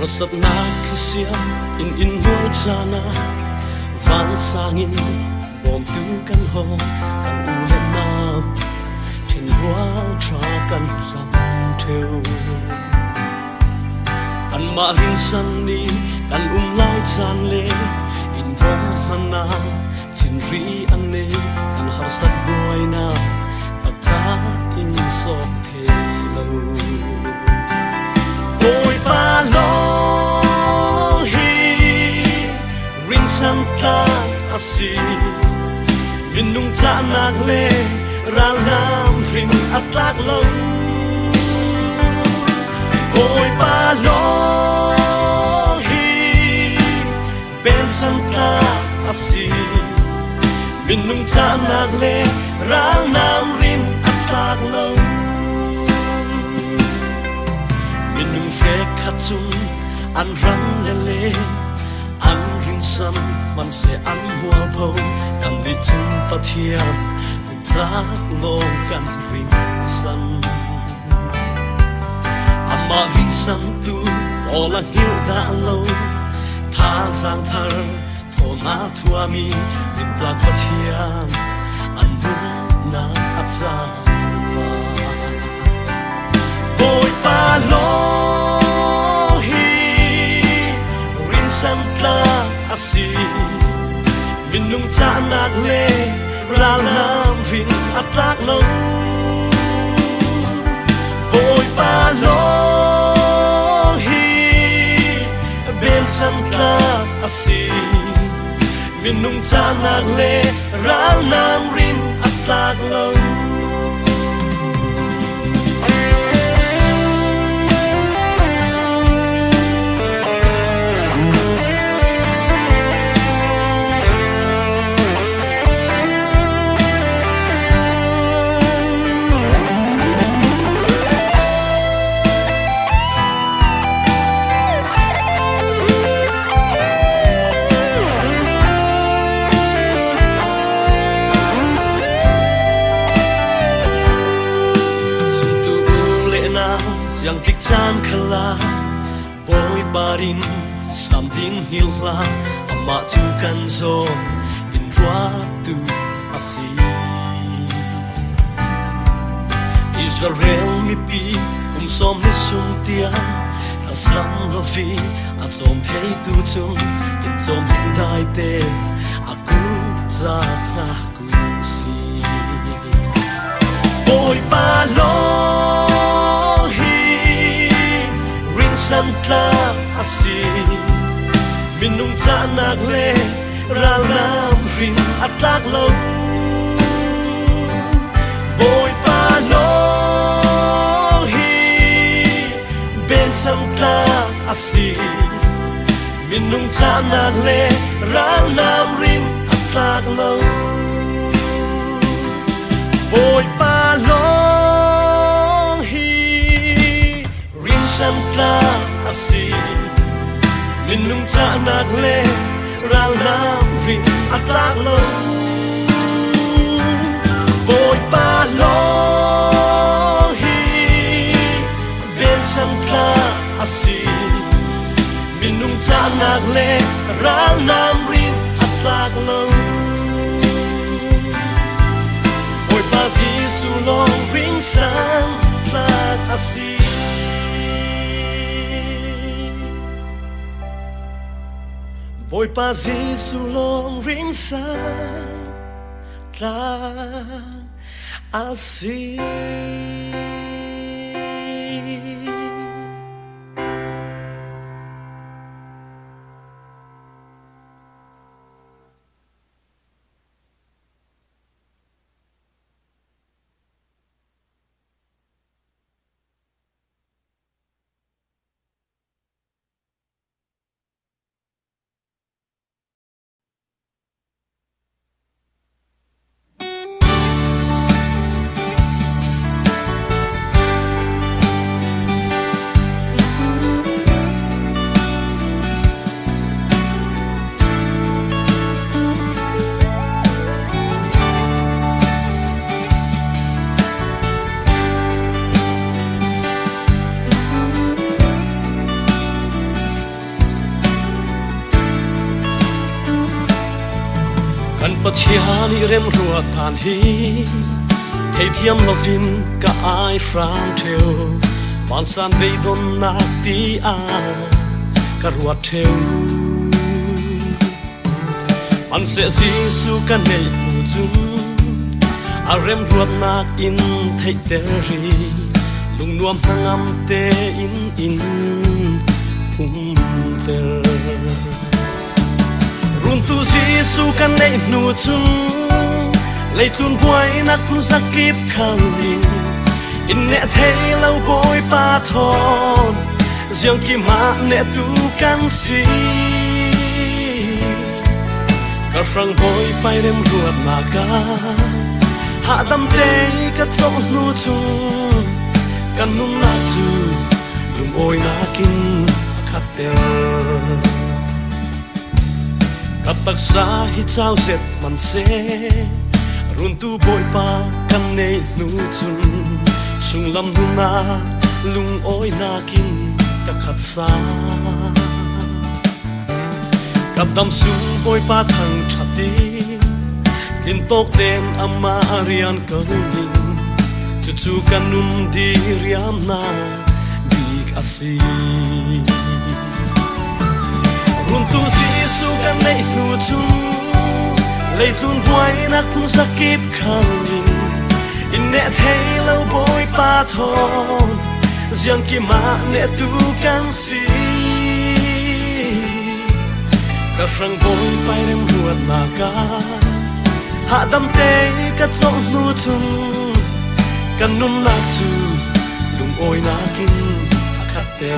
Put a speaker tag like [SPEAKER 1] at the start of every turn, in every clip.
[SPEAKER 1] Harsat na kisiam in nuôi chana vang sangin bom tu kan ho kan ulen nao trên quang tra kan lam theo kan ma hin san ni kan lai chan le in bom hana chin ri an ne kan harsat boy na ta in sok thelo ôi ba lo hi rin san ta asi min nung cha nak le ra lam rin atlak lo ôi ba lo hi ben san ta asi min nung cha nak le ra lam rin atlak lo khát chung ăn rắn lên lên ăn rin sâm man sẽ ăn hoa bầu cầm đi chung ta thiam cùng giá lô cầm rin sâm amma rin sâm tu bỏ là hiu đã lâu tha giang thar thô na thua mi rin plak ta thiam ăn bún na ắt ra ôi ba lo san tla asi min nung cha nak le ra lam rin atlak lo ôi ba lo hi ben san tla asi min nung cha nak le ra lam rin atlak lo yang tik chan khala boy barin something hila ama tu kan zo in rua tu asi Israel mi pi kum som ni sum tia ka sam lo fi a som thei tu chung in som ding dai te aku za na ku si boy pa lo san tla asi min nung cha nak le ra lam rin atlak lo boy pa lo hi ben san tla asi min nung cha nak le ra lam rin atlak lo boy pa lo san tla asi min nung cha nak le ra lam rin atlak lo boy pa lo hi ben san tla asi min nung cha nak le ra lam rin atlak lo boy pa Giêsu long rin san tla asi ôi pa Giêsu long rin san tla asi กันปัจเจียนี่เริ่มรัวทานฮีเทียมลวินก็อายฟรามเทลบานสันไปดนนักตีอาก็รัวเทลมันเสียสีสู้กันในหูจุนอารมณ์รวมนักอินไทยเตรีลุงนวมทั้งอำเตอินเตรุ่นตุสีสู้กันในหูจุนเลยตุนป่วยนักทุนสักกิบข้างลิงอินเนเทเราบอยปาทอนเสียงกิมาเนตูกันสีก็ฟังบอยไปเริ่มรวดมากาหาดำเตก็จงนูจุงกันนุ่มนาจูลุงโอยนากินขัดเตอกับตักษาให้เจ้าเสร็จมันเสรุ่นตู้บอยปากันในนูจุนสุงลำดูนาลุงโอยนากินกับขัดสากับดำสูงบอยปาทางชัดดีทินตกเด่นอามาเรียนกับลิงจู่ๆกันนุ่มดีเรียมนาบีกอาศีรุ่นตู้สีสู้กันในนูจุนเลยตุนป่วยนักทุนสักกิบข้างลิงอินเนเทเราบอยปาทอนเสียงกิมาเนตูกันสีก็ฟังบอยไปเริ่มรวดมากาหาดำเตก็จงนูจุนกันนุ่มนักจูลุงโอยนากินขัดเตอ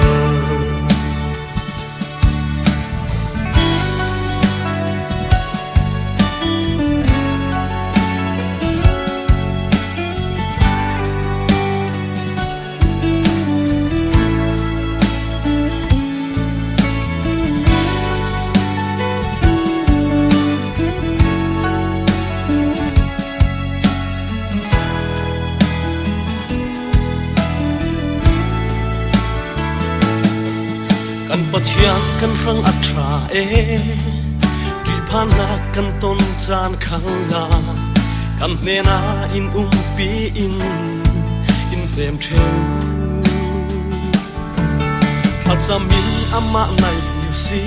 [SPEAKER 1] กันปัจเจียกันฟังอัตราจีพานากันต้นจานขังลากันเนนาอินปีอินเต็มเทวถ้าจะมีอามาในอยู่สี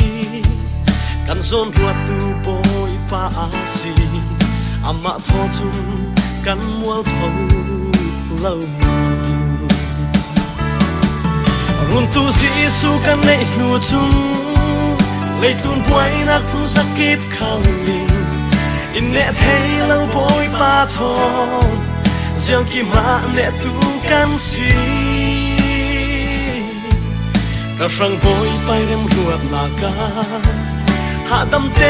[SPEAKER 1] กันโซนรัวตูบอยปาอาสีอามาทอจุนกันมัวเผาเล่าดินรุ่นตู้สีสู้กันในหูจุนเลยตุนป่วยนักทุนสักกิบข้างลิงอินเนเทเราบอยปาทอนเสียงกิมาเนตูกันสีก็ฟังบอยไปเริ่มรวดนากาหาดำเต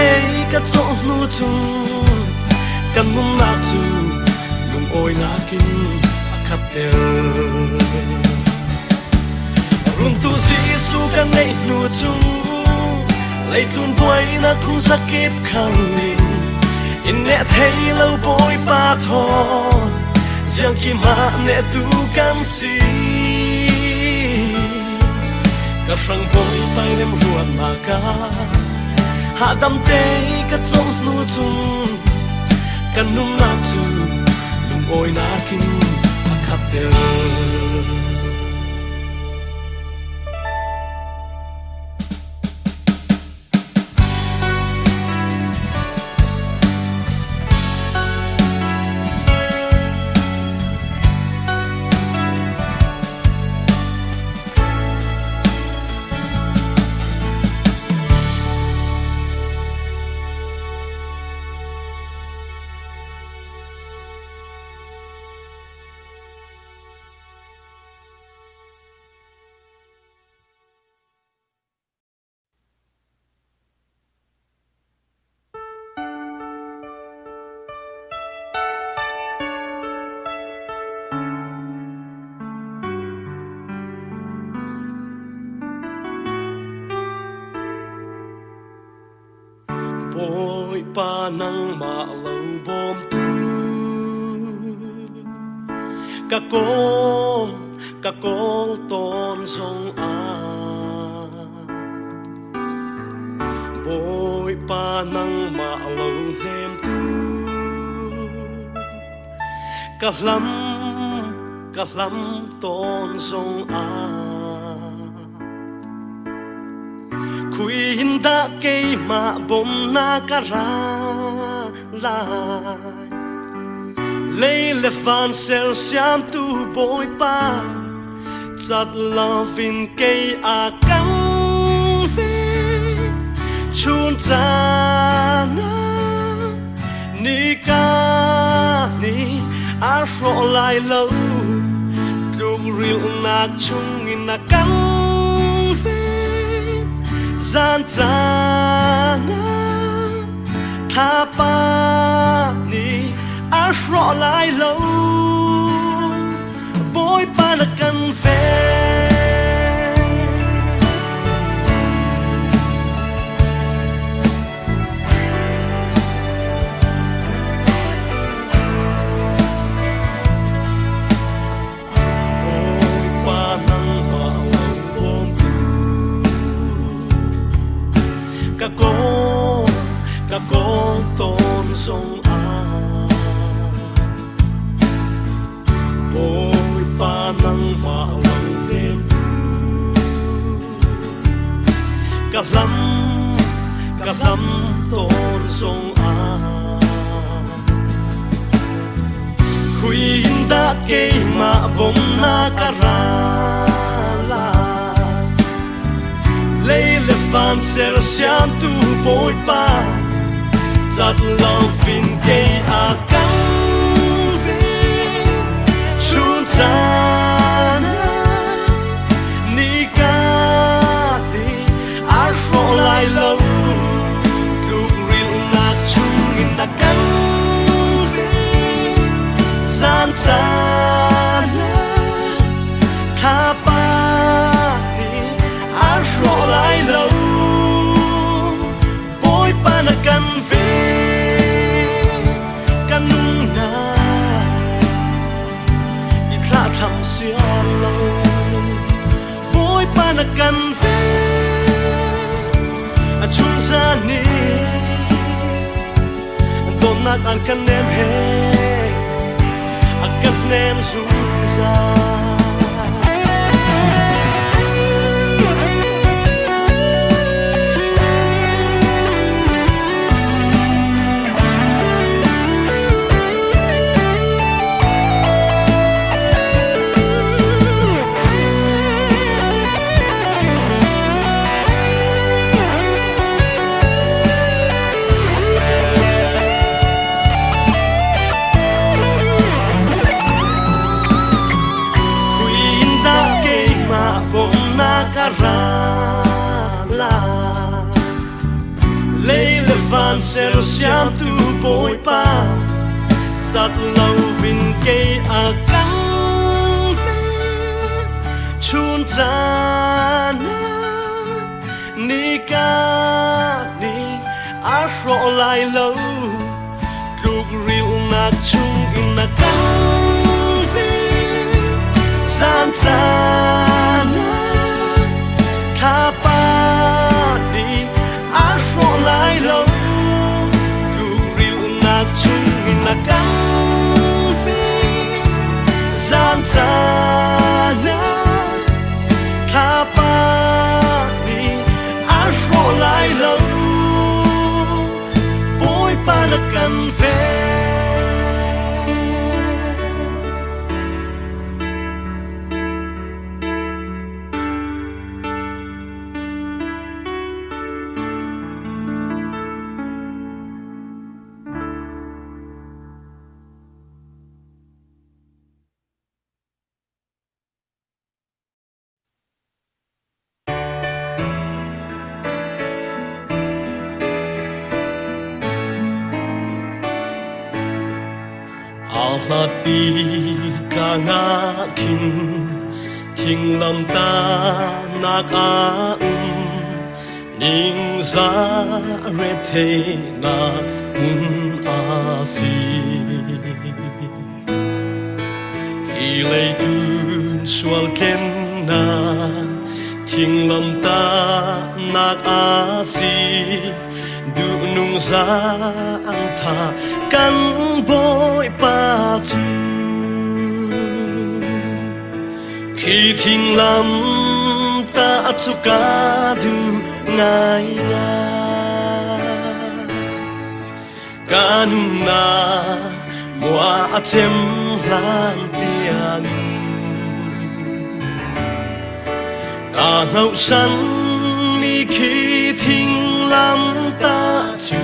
[SPEAKER 1] ก็จงนูจุนกันนุ่มนักจูลุงโอยนากินขัดเตอรุ่นตู้สีสู้กันในนูจุงเลยตุนป่วยนักทุนสักกิบข้างลิงอินเนเทเราบอยปาทอนเสียงกิมาเนตูกันสีก็ฟังบอยไปเริ่มรวดมากาหาดำเตก็จงนูจุงกันนุ่มนักจูลุงโอยนากินขัดเตอbôi pa nắng mà lâu bom tu các cô tôn sông à bôi pa nắng mà lâu nem tu cả lắm tôn sông khui hinda cây mà bom na cara lại lấy lệ phan sel xiam tu bôi pa chặt lao vin cây a cắn về chun cha na ni ca ni a ro lại lâu lúc rượu nạc chung in na cắn về gian cha na tha pa ni a ro lại lâu bôi pa na cắn về các con tôn sông ôi pa nắng mà lòng đêm cả lắm tôn sông khui đã cây mà bom na cara lấy lệ phan sel xiam tu bôi pa chặt lao vin cây a cắn về chun cha na ni ca đi a ro lại lâu lúc ril nạc chung in na cắn về gian cha na tha pa đi a ro lại lâu bôi pa na cắn về thầm xiang lâu bôi pa na cắn về chun ra ni tôn nát an cắn nem he cắn nem rung ra lấy lệ phan sel xiam tu bôi pa chặt lâu vin cây a cắn về chun cha na ni ca ni a ro lại lâu lúc rượu nạc chung in na cắn về gian cha na tha pa đi a ro lại lâu lúc rượu nạc chung in na cắn về gian cha na tha pa đi a ro lại lâu bôi pa na cắn về hạt bi ta ngã kinh thình lâm ta nạc ning za re the na mun si hi lei dun sual ken na thình lâm ta nạc si du nung za ang tha kan boy pa chu khi thiên lắm ta chu cá du ngài nga cá nung na mua chem lang tiang cá ngâu sắn mi khi thiên lắm ta chu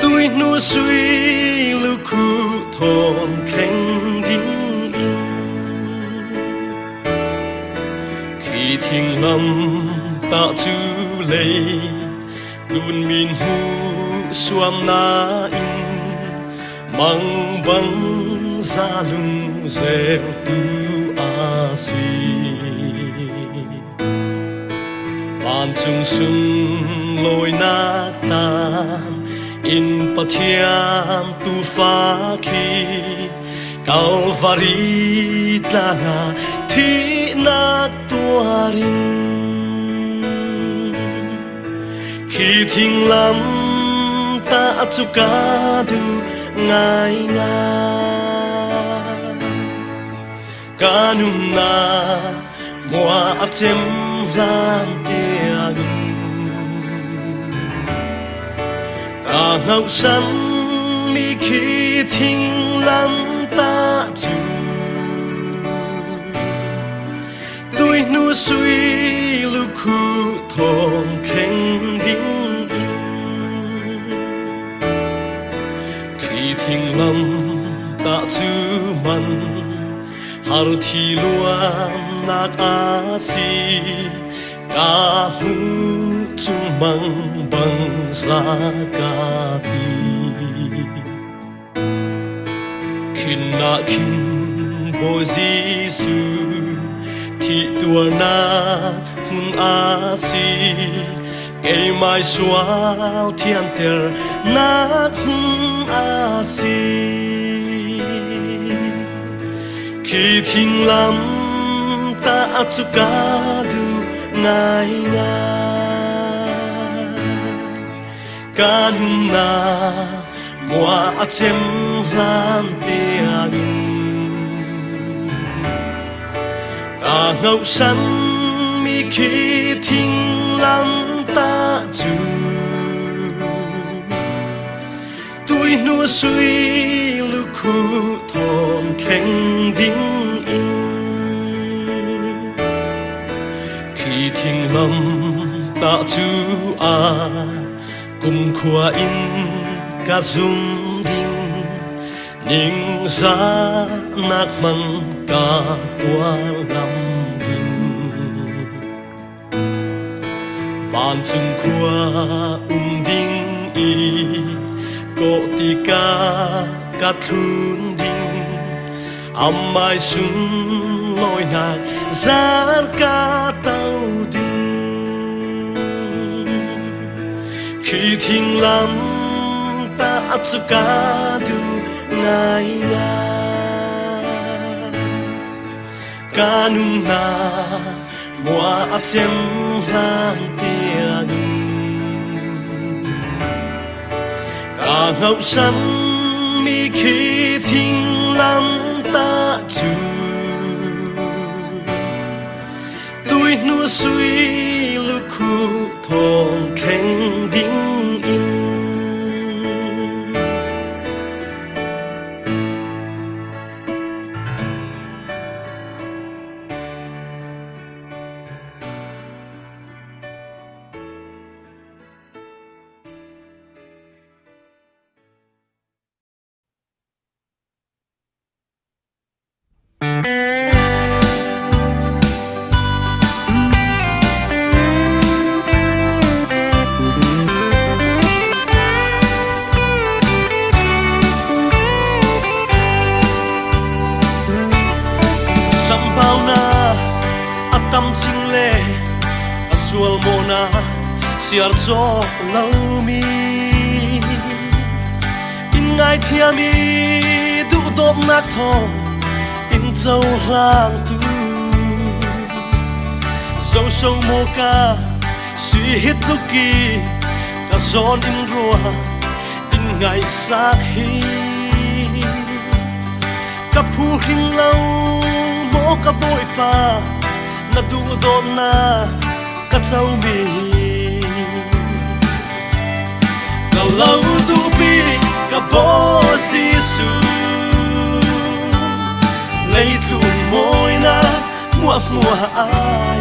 [SPEAKER 1] tôi nu suy lưu khu thôn khen đinh khi thiên lâm ta chu lệ đun min hu xuam na in mang băng ra lung rêu tu a si van chung sung lôi na tan in pathiam tu fa khi Calvary tanga thi na tuarin khi thiên lắm ta chu cá du ngài nga cá nung na mua chem lang tiang cá ngâu sắn mi khi thiên lắm ta chu tôi nu suy lưu khu thôn khen đinh khi thiên lâm ta chu man har thi luam nak a si ca hu chung bang bang za ca ti kin na kin bo Giêsu thi tua na hun a si cây mai xoa thiên ter na hun a si khi thiên lắm ta chu cá du ngài nga cá nung na mua chem lan tiang cá ngâu sắn mi khi thiên lắm ta chu tôi nu suy lưu khu thôn khen đinh khi thiên lâm ta chu a cùng khoa in ca dung đinh ning ra nak man ca tua lam đinh van chung khoa đinh y cô ti ca thun đinh mai sun lôi nạc giá ca tàu đinh khi thiên lắm ta chu cá du ngài nga cá nung na mua chem lang tiang cá ngâu sắn mi khi thiên lắm ta chu tôi nu suy lưu khu thôn khen đinh in siar cho lâu mi in ngai thia mi du dop nak tho in châu lang tu sâu sâu mô ca suy hít lúc kỳ cả giòn in rùa in ngày xác hi กับผู้หิงเล่าโมกับโบยป่านาดูโดนนากับเจ้ามีกับเล่าดูปีกับโบสิสูlấy tuôn môi na mua mua ai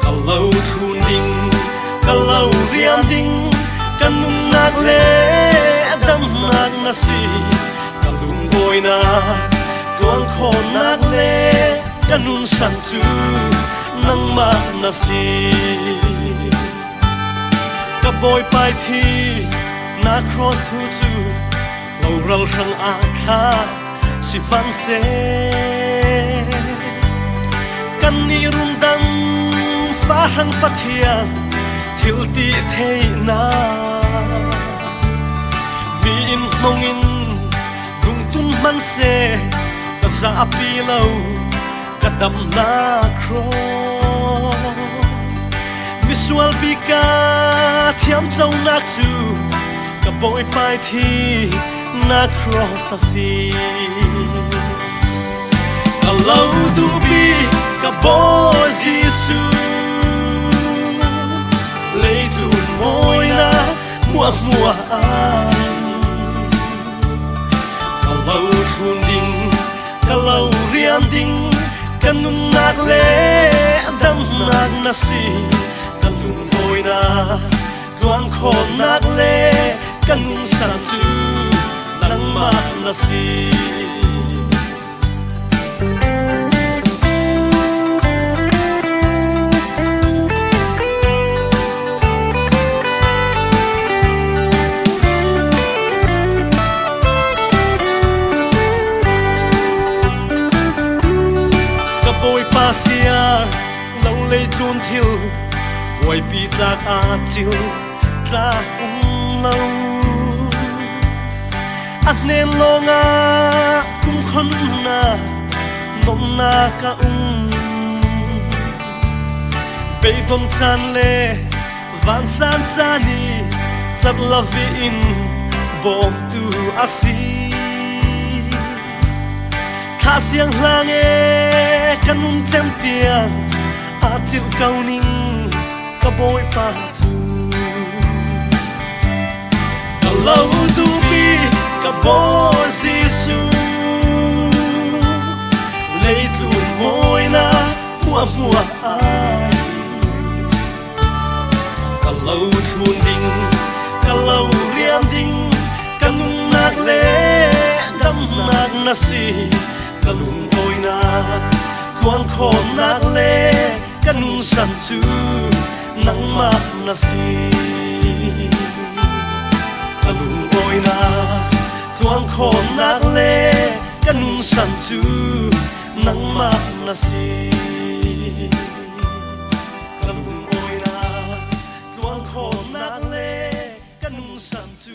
[SPEAKER 1] cả lâu thun đinh cả lâu riam đinh cả nung nát lệ đâm nát na si cả lung bôi na tuang khô nát lệ cả nung san chu nang ma na si cả bôi pai thi na cross thu chu lâu rau răng a tha si fan se kan ni rum dam fa hang pathian thil ti thei na mi in mong in dung tun man se ka za pi lo ka dam na cross visual bi ka thiam chau nak chu ka boy pai thi na cross a si ka lâu tu bi ka bo Giêsu lấy tu môi na mua mua ai ka lâu thun ding ka lâu riam ding ka nun nát lệ đâm nát na si ka lung môi na tuang khô nát lệ ka nun san chu nang ma na si ka boy pa sia lâu lấy tuôn thiêu boy pi tlak a chiu tlak lâu at nen longa kum khon na nom na ka be tom chan le van san chani chat la vi in bom tu asi kha siang hlang e kanun chem tiang atil kauning ka boy pa chu ka lâu tu bi ka bo Giêsu lấy tuôn môi na mua mua ai ka lâu thun ding ka lâu riam ding ka nung nát lệ đâm nát na si ka lung bôi na tuang khô nát lệ ka nung san chu nang ma na si ka lung bôi na tuang khô nát lệ ka nung san chu nang ma na si ka lung bôi na tuang khô nát lệ ka nung san chu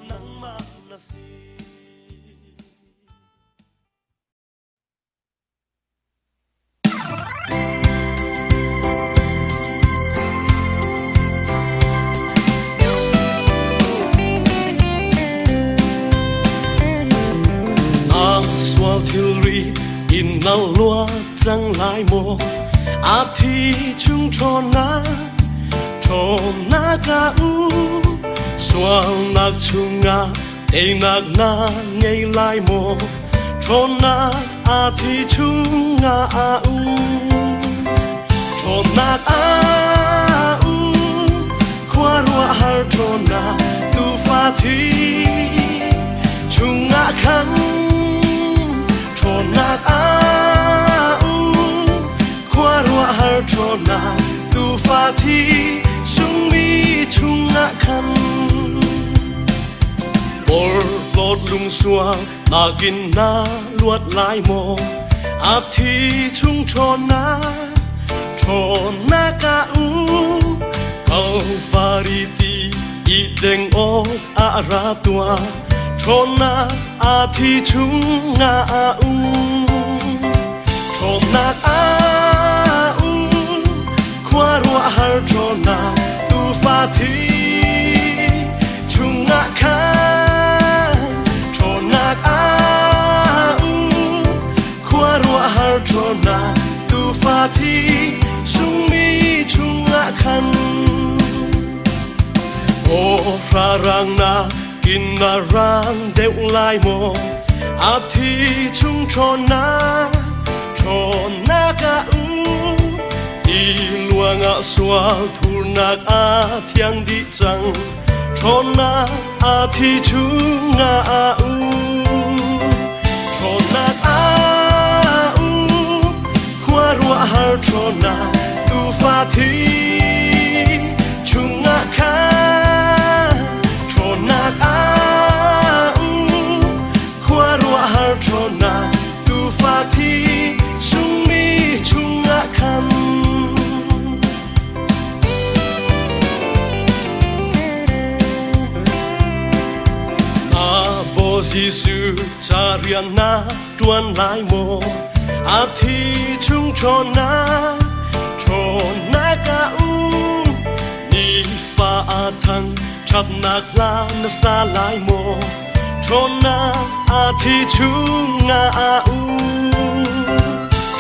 [SPEAKER 1] nang ma na si thiêu ri in nang lúa chẳng lại mồ áp thi chung cho na ca u xoa nạc chung nga tê nạc na ngay lại mồ cho na áp thi chung nga u cho nạc a u khoa rùa har cho na tu pha thi chung nga khăn cho nát a khoa rùa har cho na tu pha thi sung mi chung na khăn bor lót lung xua ta gin na luat lai mo áp thi chung cho na ca u câu fariti i deng o a ra tua cho na a thi chung na u cho na a khoa rùa har cho na tu pha thi chung na khan cho na คันโอ้พระรังนากินนารางเดวลายโมอาทิชุงชนนาชนนากาอูอีลวงอาสวาทูนักอาเทียงดิจังชนนาอาทิชุงอาอูชนนักอาอูควารัวฮาร์ชนนาตูฟาทีชุงอาคาชนนักอาอูควารัวฮาร์ชนนาตูฟาทีชุงมีชุงอาคันสิสุจารียนาจวนลายโมอาทิชุงชนนาชนนากาอูนีฟ้าทังชับนักลานสาลายโมชนนาอาทิชุงอาอู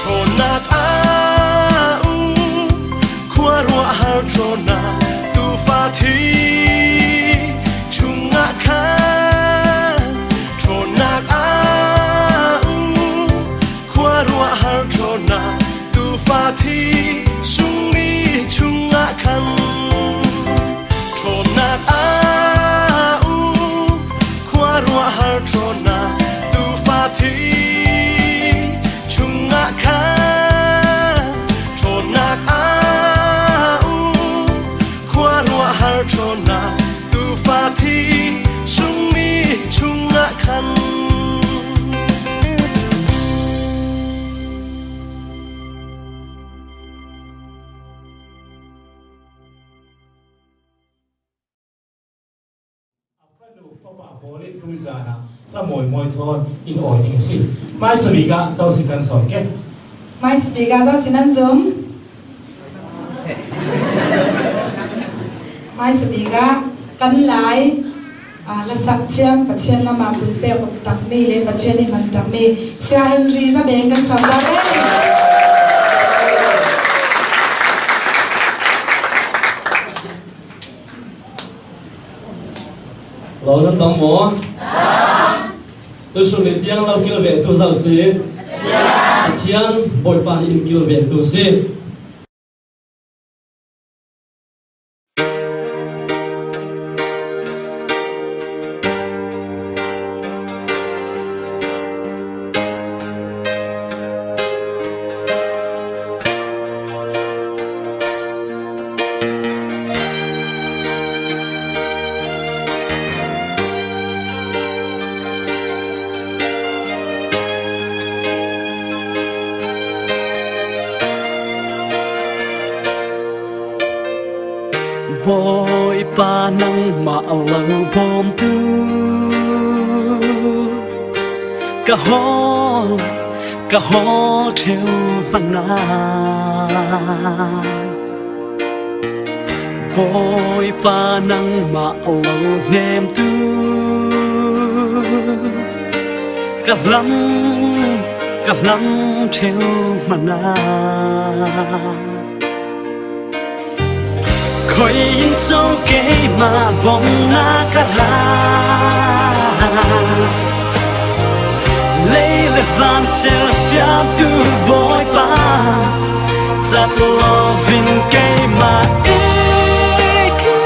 [SPEAKER 1] ชนนักอาอูควารัวฮาร์ชนนาตูฟาทีชุงอาคาฟาทีชุงมีชุงอาคันชนนักอาอูควารัวฮาร์ชนาตูฟาทีชุงอาคันชนนักอาอูควารัวฮาร์ชนาตูฟาทีชุงมีชุงอาคัน
[SPEAKER 2] โบลิตูซานะละมวยมวยทอนอินออยอิงสิไม่สบิกาเจ้าสิกันสอนแก
[SPEAKER 3] ไม่สบิกาเจ้าสินันซุมไม่สบิกากันหลายละสักเชียงปัจเจียนละมาบุญเปียกตักมีเลยปัจเจียนนี่มันตักมีเสียเฮนรีจะเบ่งกันสอนได้ไหม
[SPEAKER 4] เรานั่นต้องหมอตัวสุนิทยังเรากิโลเวตัวเจ้าสิเชียงบอยปาอินกิโลเวตัวสิ
[SPEAKER 1] บอยปานังมาเอาเหล่าพอมตูกะฮอเทวปนาบอยปานังมาเอาเหล่าแนมตูกะลำเทวมนาคอยยินโซเกมาบองนากะลาเลเลฟันเซลเซียตูบอยปาจัดลอวินเกมาเอคิ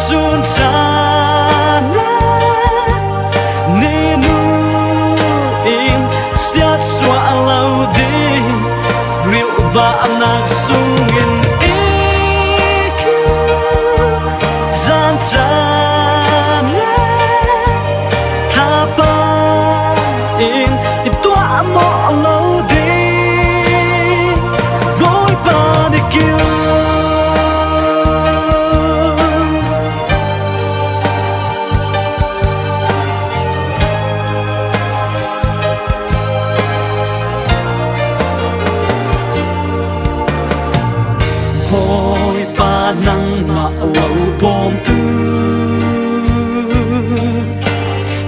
[SPEAKER 1] สุนจานาเนนูอิมเสียดสวาลาวดีเรียวบานักสุงเงินนังมาเหล่าบอมตู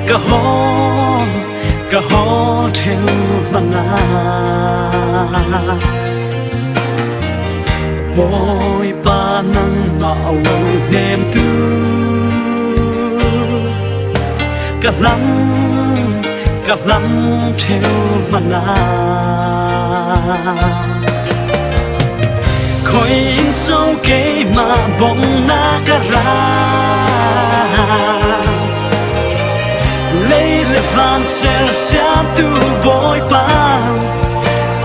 [SPEAKER 1] กะฮอเทวมนาบอย lâu đêm tu cặp lắm theo mà na khói in sâu kế mà bóng na cả ra lấy lệ van xe xe tu bôi pan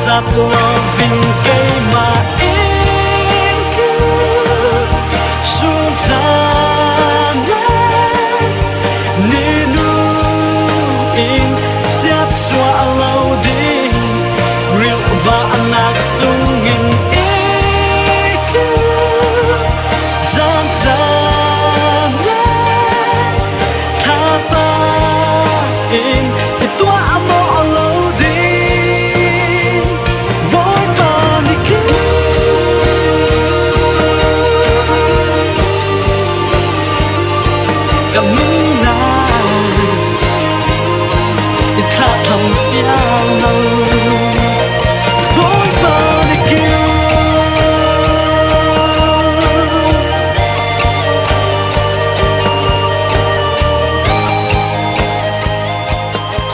[SPEAKER 1] chặt lo vinh cây mà em cứ xuống ra nên in xếp xóa lâu đi rượu và nạc sung in ý cứ gian gian tha ba in tua mõ lâu đi vội ba đi cứ cảm ơn ta thầm xiang lâu vội vã để kêu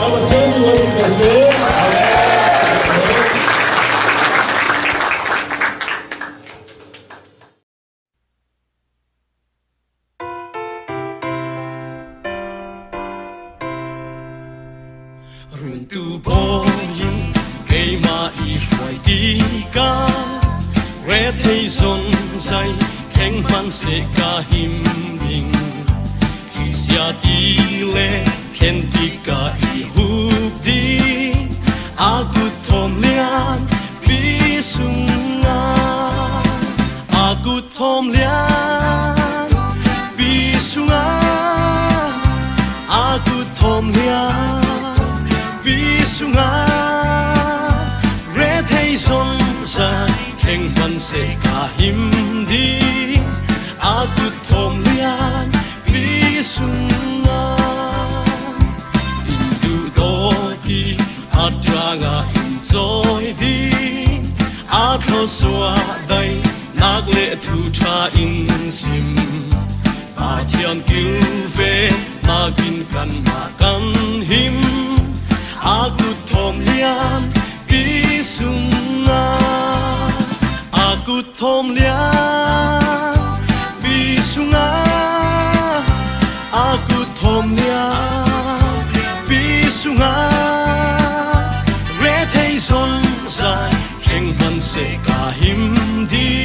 [SPEAKER 4] cảm ơn thế sự ơn của thế
[SPEAKER 1] rung tu bo yin cây ma y hoài đi ca re thấy zon say khen man se ca him ding khi sia đi le khen đi ca y hu đi a gut thom lian bi sung a gut thom lian bi sung a gut thom lian bi sung re thấy zon sa khen man se ka him đi a gut thom lian bi sung in tu do di a tranga in joy di a tho swa dai nak le thu cha in sim a chiam kil ve ma kin kan ma kan him a gut thom lian bi sung a gut thom lian bi sung a gut thom lian bi sung re thấy zon sai khen man se ka him đi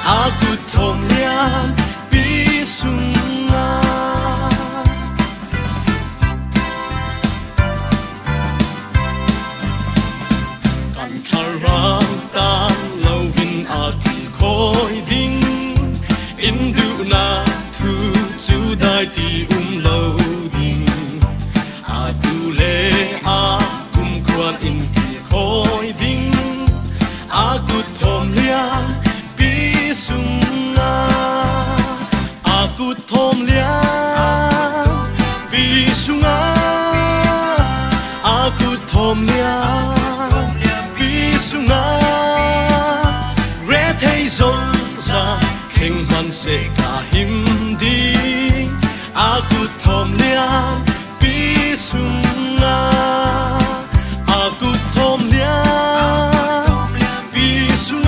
[SPEAKER 1] a gut thom lian bi sung khói đinh in du na thu chu dai ti lâu ding a tu le a kum kwan in khói đinh a gut thom lian bi sung a gut thom lian bi sung a gut thom lian bi sung thấy zon ra khen man se ka him đi a gut thom lian bi sung a gut thom lian bi sung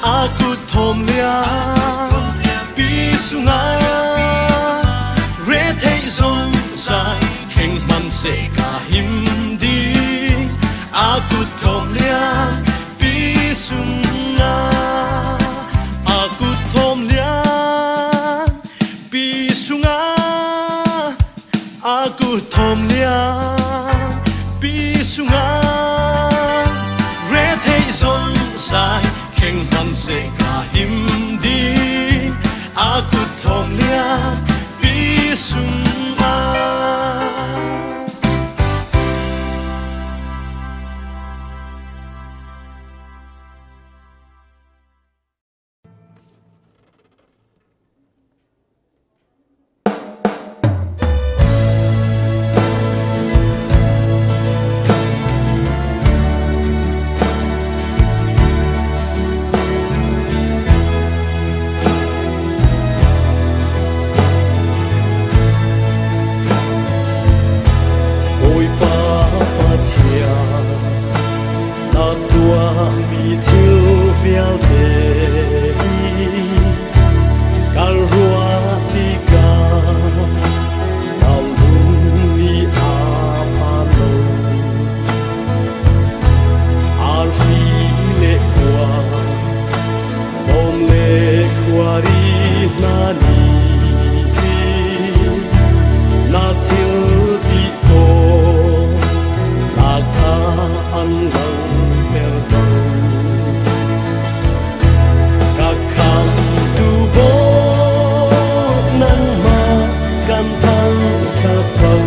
[SPEAKER 1] a gut thom lian bi sung re thấy zon ra khen man se ka him đi a gut thom lian sung a gut thom lian bi sung a gut thom lian bi sung re thấy zon sai khen man se ka him đi a gut thom lian bi sung Hari nani na til di ko na ka an lang perdo ka kam tu bo nan ma kan thang chat kau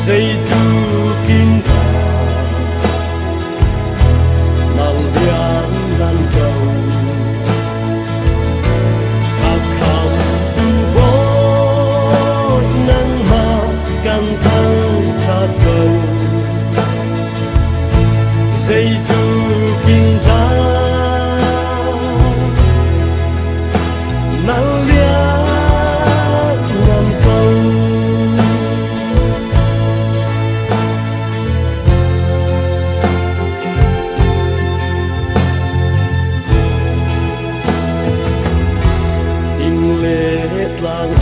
[SPEAKER 1] say tu kin ta nang lian nan kau say tu kin ta nang lia ngan câu xin lệ lang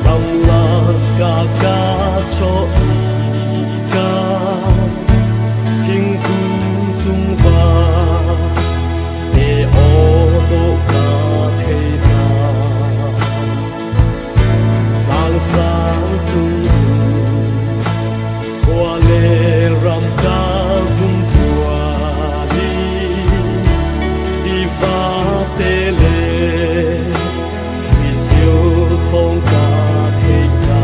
[SPEAKER 1] ram la ca cho thiên cung trung va để ô tô ca thế na lang sáng trung qua lê ram ca vung chua đi va tê lê suy diệu thông ca thế na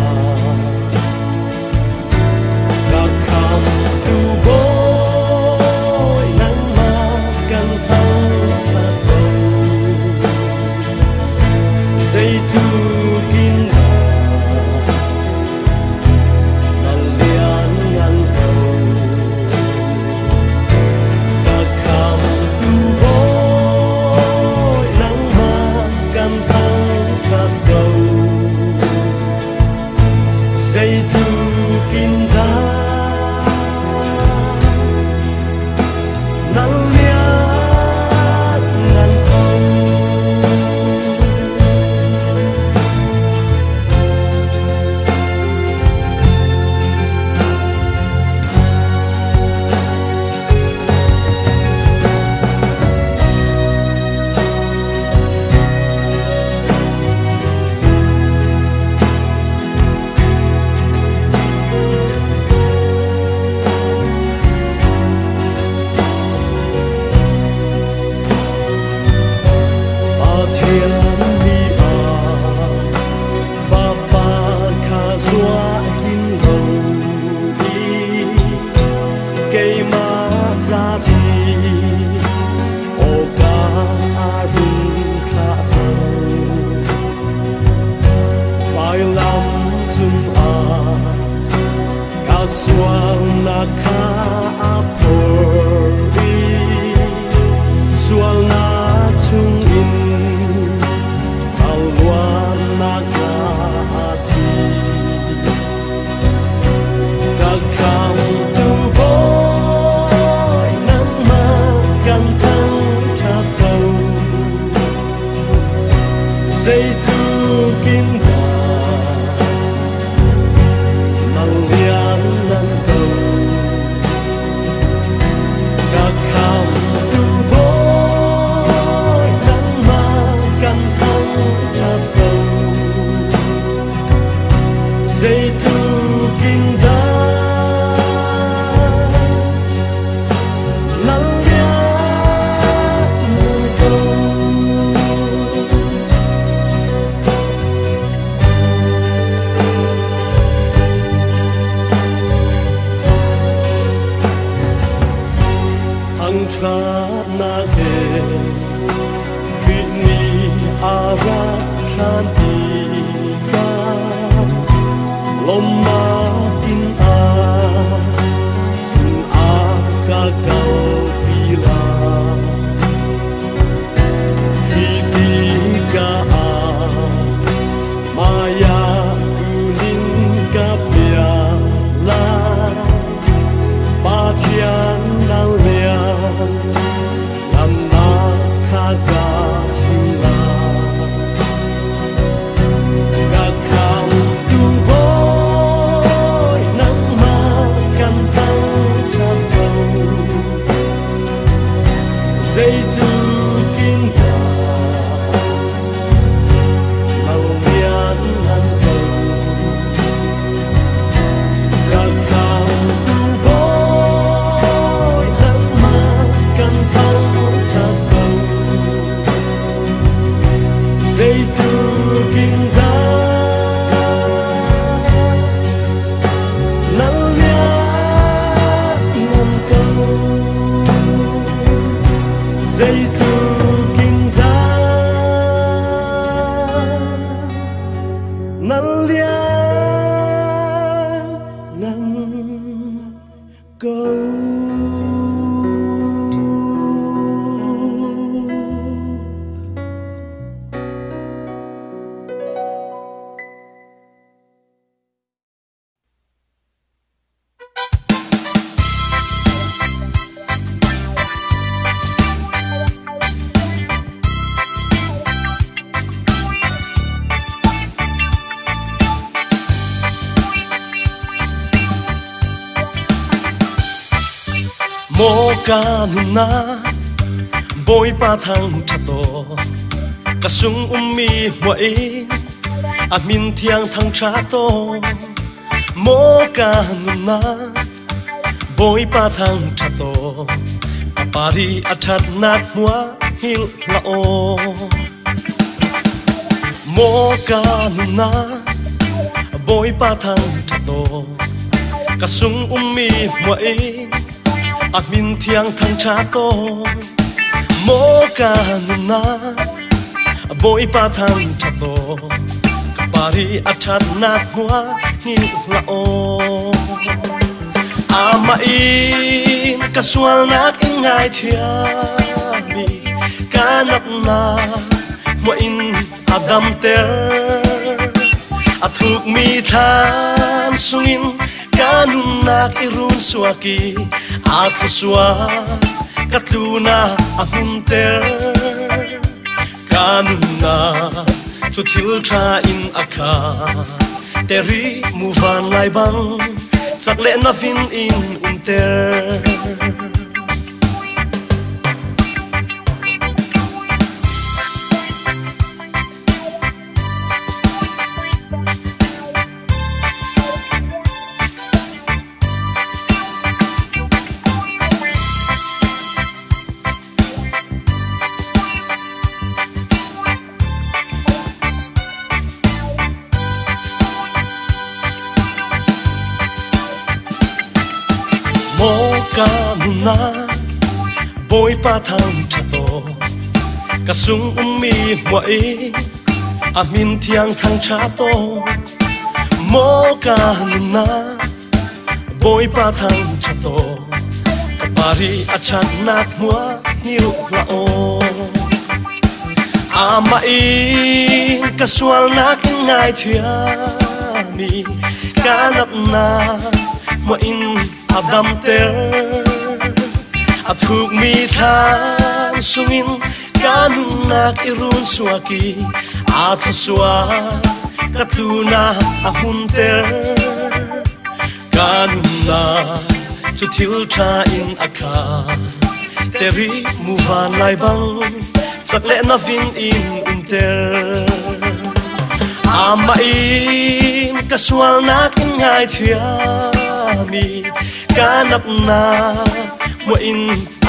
[SPEAKER 1] ca kham tu bo say tu kin ta nang lian ngan câu ta kham tu boy nang ma kan thang chat câu say tu kin ta nang lian ngan câu thiên đi pha pa kha xóa hin hầu đi cây ma ra thì ô ca rung tha thang phải làm chung ca xóa na kha apor đi xóa na chung in say tu kin ta nang lian nan câu ca kham tu boy nang ma kan thang chat câu say tu kin ta nang lian nan câu Tra na he Kritni ara chantika Loma in a Chung a ka kau pila Hitika a Maya kuning ka pia la Pa chian nang làm na kha ga chila ga kham tu boy nang ma kan thang chat câu say tu chặt cầu dây từ kinh đá nắng nhá ngầm cầu dây từ kinh đá nắng nhá ngầm cầu. Mô ca nuna bôi pa thang chato kasung mi muai amin thiang thang chato mô ca nuna bôi pa thang chato apari achat nak mua hil lao mô ca nuna bôi pa thang chato kasung mi muai amin thiang thang chato mô ca nuna bôi pa thang chato kapari achat nak mua ni lao ama in kasual nak ingai thiami kanap na mo in adam ter athuk mi than sungin kanun nak irun suaki atlu sua katluna ahunter kanuna chuthil tha in akha teri muvan lai bang chakle na fin in unter mô ca nuna bôi pa thang chato kasung mi muai amin thiang thang chato mô ca nuna bôi pa thang chato kapari achat nak mua hil lao ama in kasual nak ngai thiami kanap na mo in adam ter athuk mi than sungin kanun nak irun suaki athu sua katluna ahun ter kanun na chuthil tha in akha teri muvan lai bang chakle na vin in unter ama in kasual nak ngai thiami kanap na mo in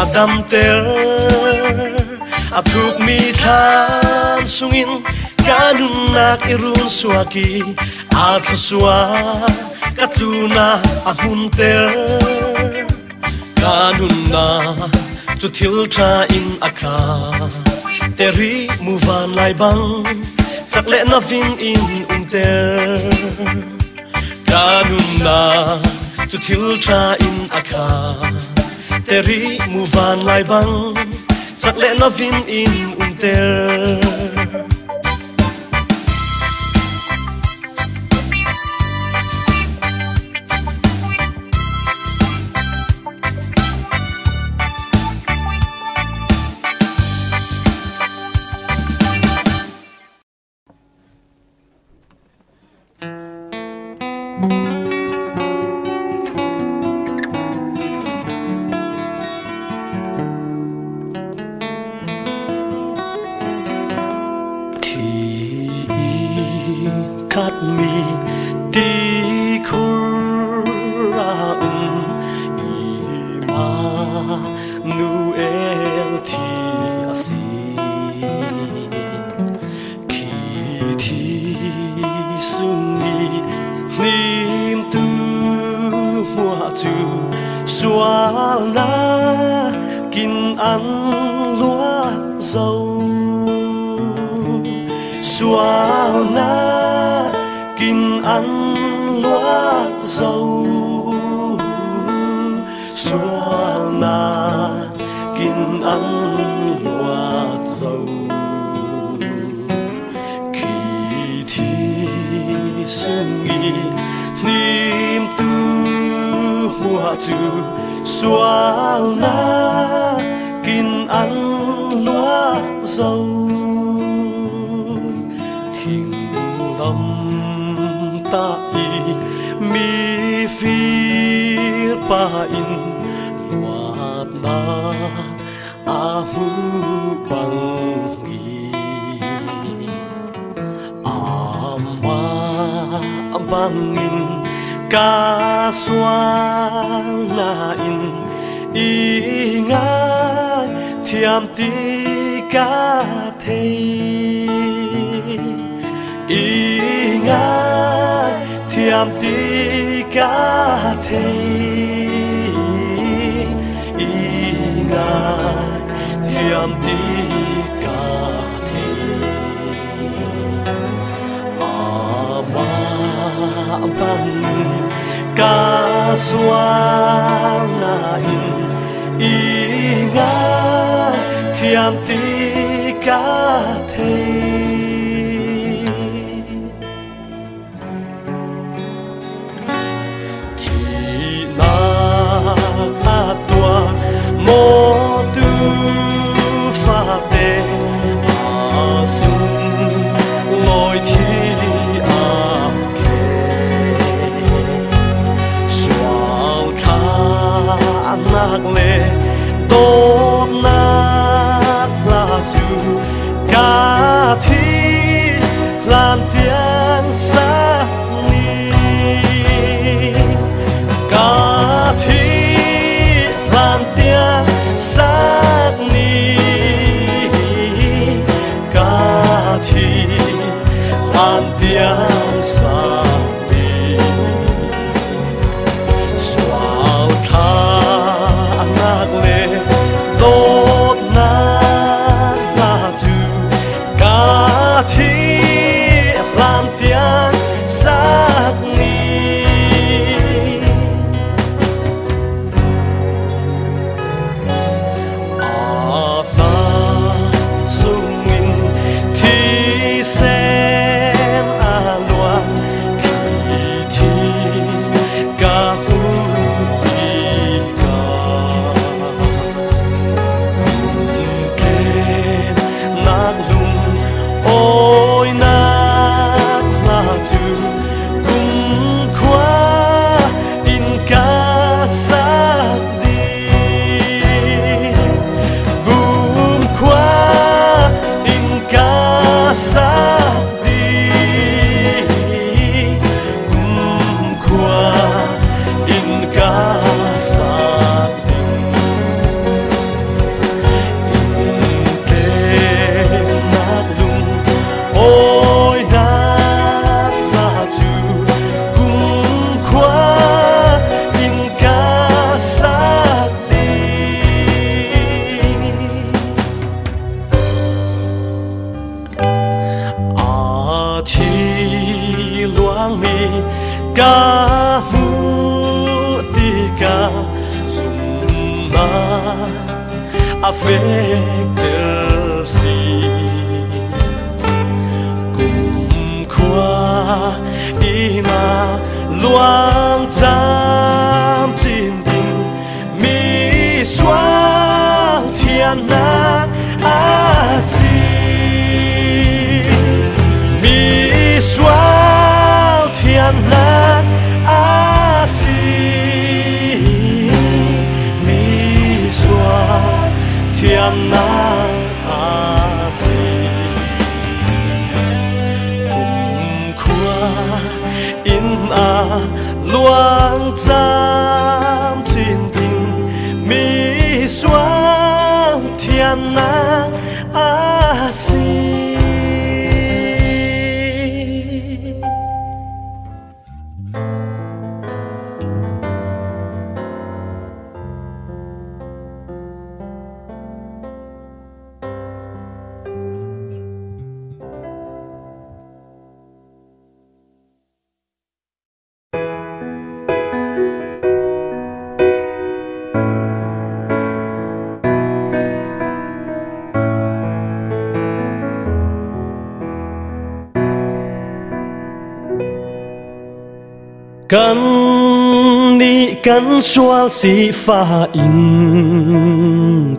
[SPEAKER 1] adam ter athuk mi than sungin kanun nak irun suaki atlu sua katluna ahun ter kanun na chuthil tha in akha teri muvan lai bang chakle na vin in unter kanun na chuthil tha in akha teri muvan lai bang chakle na vin in unter dầu xóa na kín ăn loát dầu xóa na kín ăn loát dầu khi thi sương nghi niềm tu hoa chữ xóa na kín ăn loát dầu thiền lâm ta y mi phi pa in loát na a hu bang y ama bang in ca xoan na in y ngài thiam ti ca thei y ngài thiam ti ca thei y ngài thiam ti ca thei ama bang ca xoan na in y ngài thiam ti ca thei thì na ca tua mô tu pha tê a sung lôi thi a kê xoang kha nạc lê tốt nạc là chữ ca thi lan tiếng sắc ni ca thi lan tiếng sắc ni ca thi lan tiếng sắc ni xoang kha nạc lê tốt nạc là chữ ca thi lan tiếng sắc ni a ta sung in thi sen a loa khi thi ca hu ti ca kê nạc lung ôi nạc là chữ cùng khoa in ca sắc đi cùng khoa in ca sắc đi cùng khoa in ca sắc đi kê nạc lung ôi nạc là chữ cùng khoa in ca sắc đi a thi loang mi ca hu ti ca zum na a phek ter si cùng khoa ima loang cham chin ding mi xoang thian na a si mi xoang thian na a si mi xoang thian na a si cùng khoa in a loang cham chin ding mi xoang thian na a si กันนี้กันสวลสีฟ้าอิน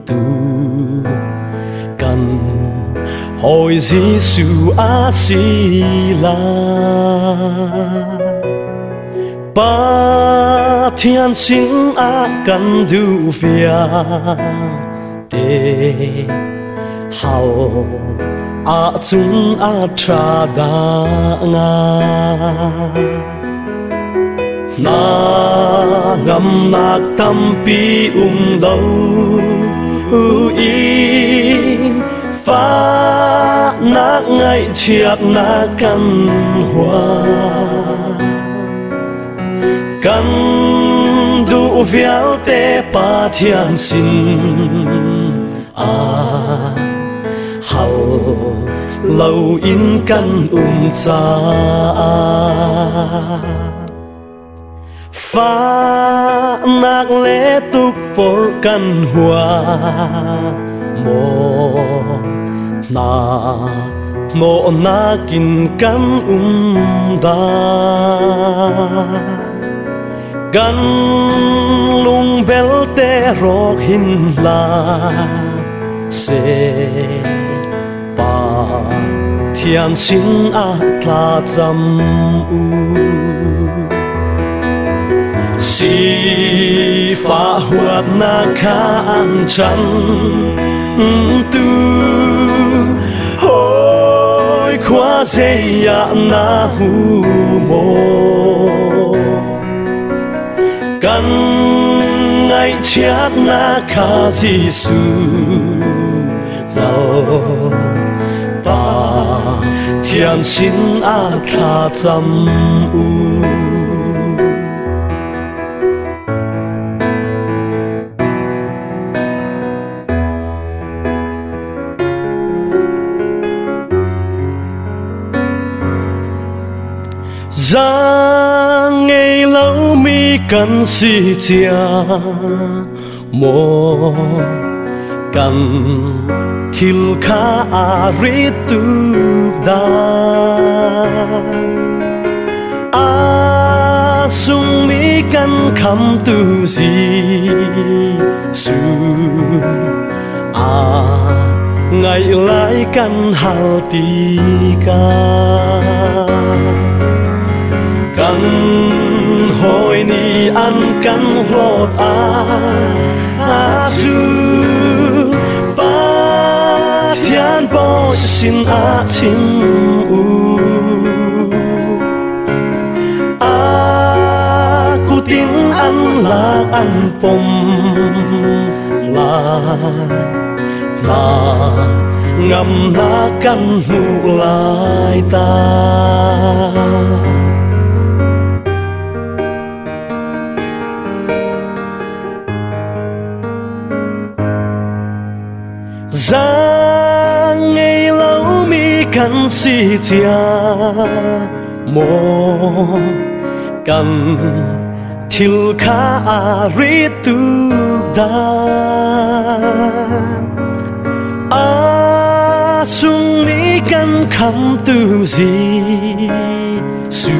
[SPEAKER 1] ตูกันหอยสีสูอาสีลาปาเทียนสิงอากันดูเฟียเตเฮาอาจุงอาทราดางานา ngầm nạc tâm pi lâu in phá nạc ngày chiếc nạc căn hoa căn đủ véo tê pa thiên xin hầu lâu in căn cha phá nạc lễ tục phổ căn hoa mô na kinh căn đa căn lung bel te rok hin la se pa thiên sinh tla cham si pha huat na khan chan tu hoi khóa dây na hu mo căn ngày chết na kha Giêsu nào pa thiên sinh tha cham giang ngày lâu mi cần si chia mô cần thil kha ari tu da sung mi cần kham tu gì su ngày lại cần hal ti ca căn hồi ni ăn căn lót chu ba thiên bo xin chim cu tin ăn là ăn pom là ngầm lá căn hụ lại ta giang ngày lâu mi cần si chia mô cần thil kha ari tu da sung mi cần kham tu gì su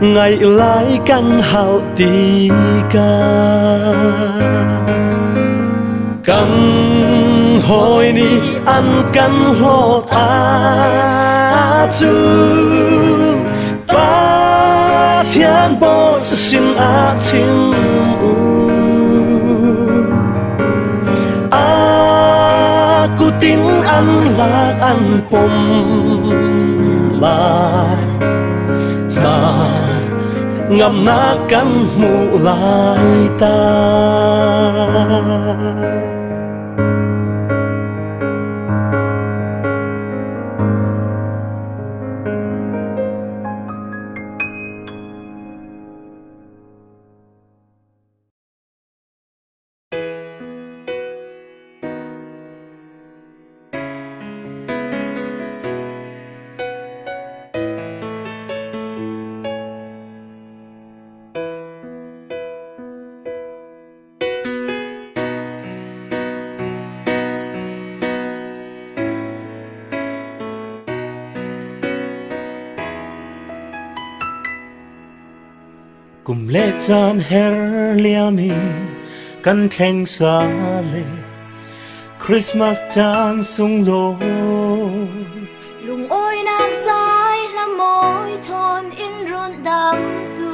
[SPEAKER 1] ngày lại cần hao ti ca căn hồi ni ăn căn lót chu ba thiên bo xin chim cu tin ăn là ăn pom là ngầm na căn mù lại ta cùng lệ chan her liami kan theng sa le Christmas chan sung lo
[SPEAKER 5] lùng ôi nam sai là môi thôn in run đam tu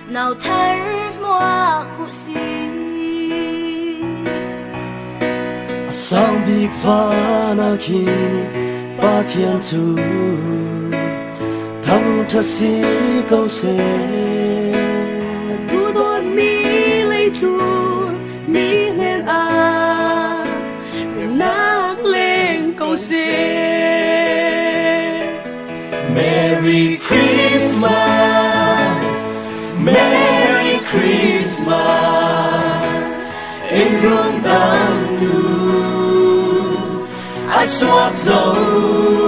[SPEAKER 5] nào thar mua cụ si
[SPEAKER 1] sang big vana khi ba thiên chu thăm thật si câu se
[SPEAKER 5] thu đón mi lấy thu mi lên à nát lên câu se
[SPEAKER 1] Merry Christmas Merry Christmas in rung đam tu I swap zone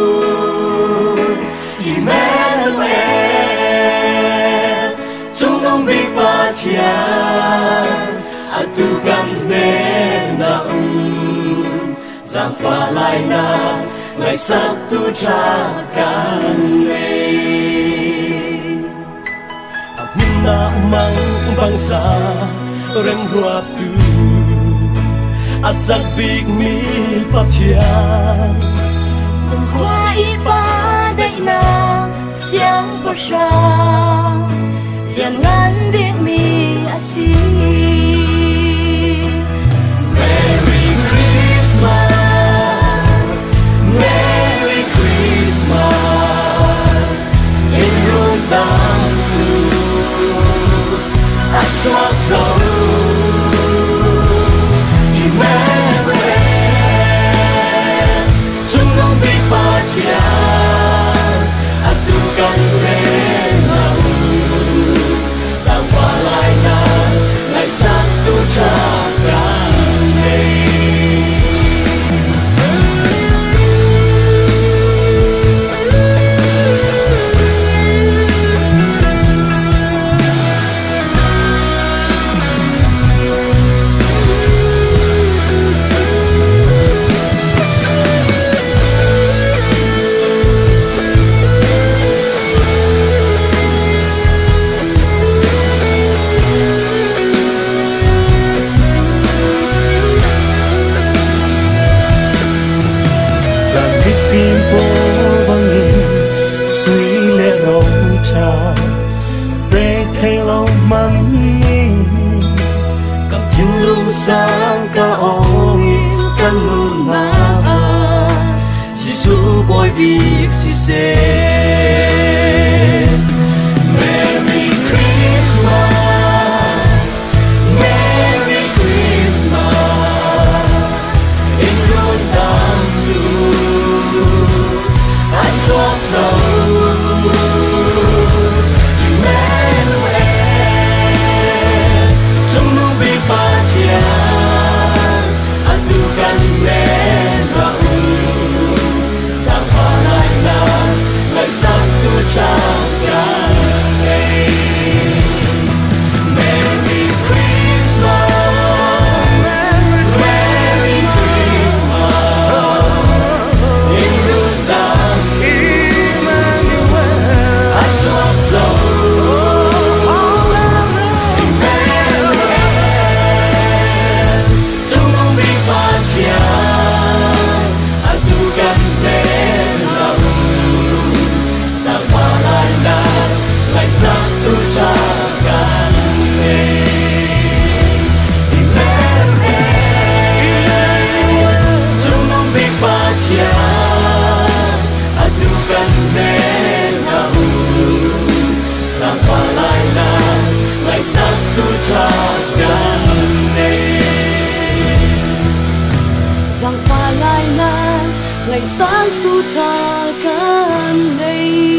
[SPEAKER 1] Emmanuel chúng nông bị ba chiang tu gan ne na giang pha lai na ngày sắc tu cha gan ne min na mang bang sa rem hoa tu chắc big mi ba chiang
[SPEAKER 5] hoa y ba đại na xiang bờ sa liền ngắn biết mi asi
[SPEAKER 1] Merry Christmas Merry Christmas in rung đam tu I swap zone Emmanuel chúng nông bị ba chiang tu gan ne na sang pha lai na ngày sắc tu cha gan ne sang ca ong kan mun na Giêsu boy việc si se Merry Christmas Merry Christmas in run đam tu I swap zone Emmanuel chúng nông bị ba tu gan ne na sang pha lai na ngày sắc tu cha gan ne Merry Christmas Merry Christmas in rung đam Emmanuel I swap zone Emmanuel chúng nông bị ba chiang tu gan ne na sang pha lai na ngày sắc tu cha gan ne Emmanuel chúng nông bị ba chiang tu gan ne na sang pha lai na ngày sắc tu cha gan ne
[SPEAKER 5] giang pha lai na ngày sáng tu cha gan đây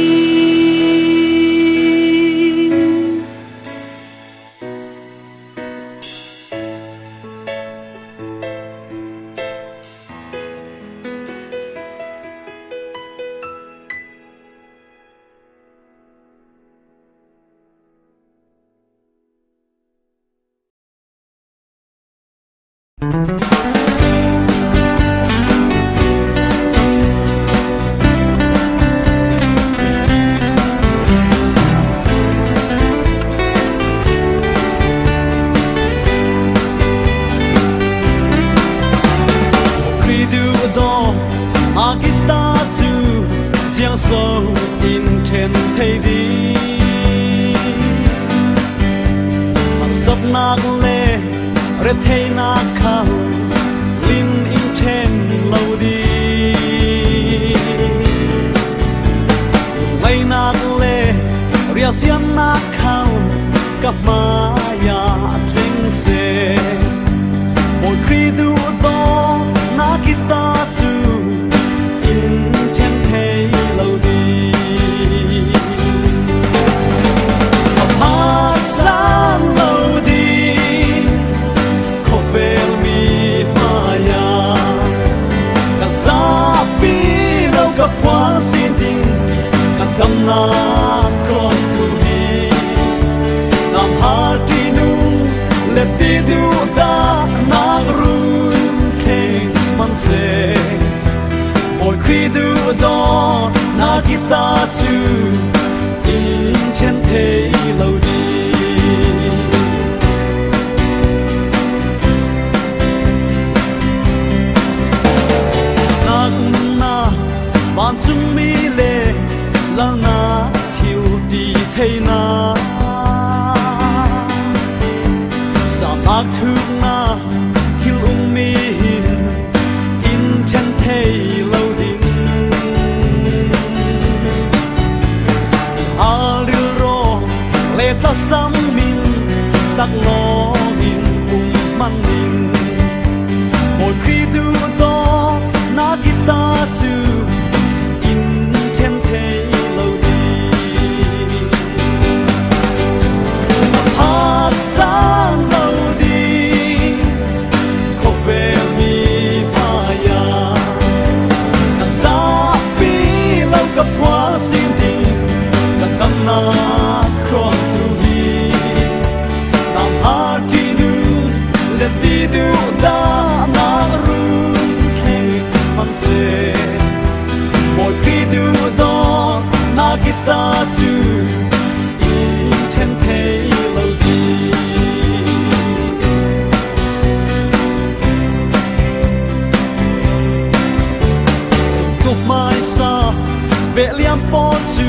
[SPEAKER 1] về liam po chu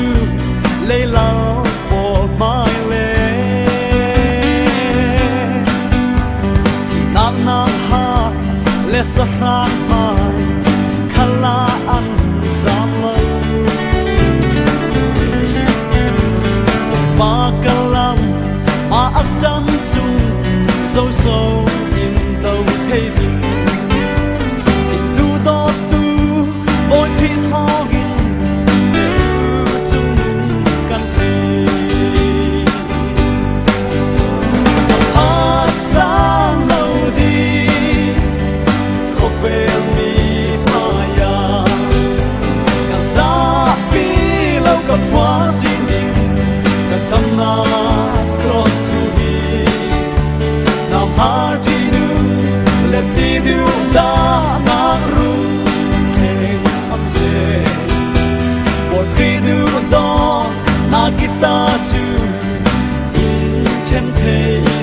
[SPEAKER 1] lấy lao bỏ mai lệ nang nang ha le sa ran mai khala an zam lo ba kalam ma adam chu so so in đâu thấy đi in du do tu bồi thi thong kita chu in chen thei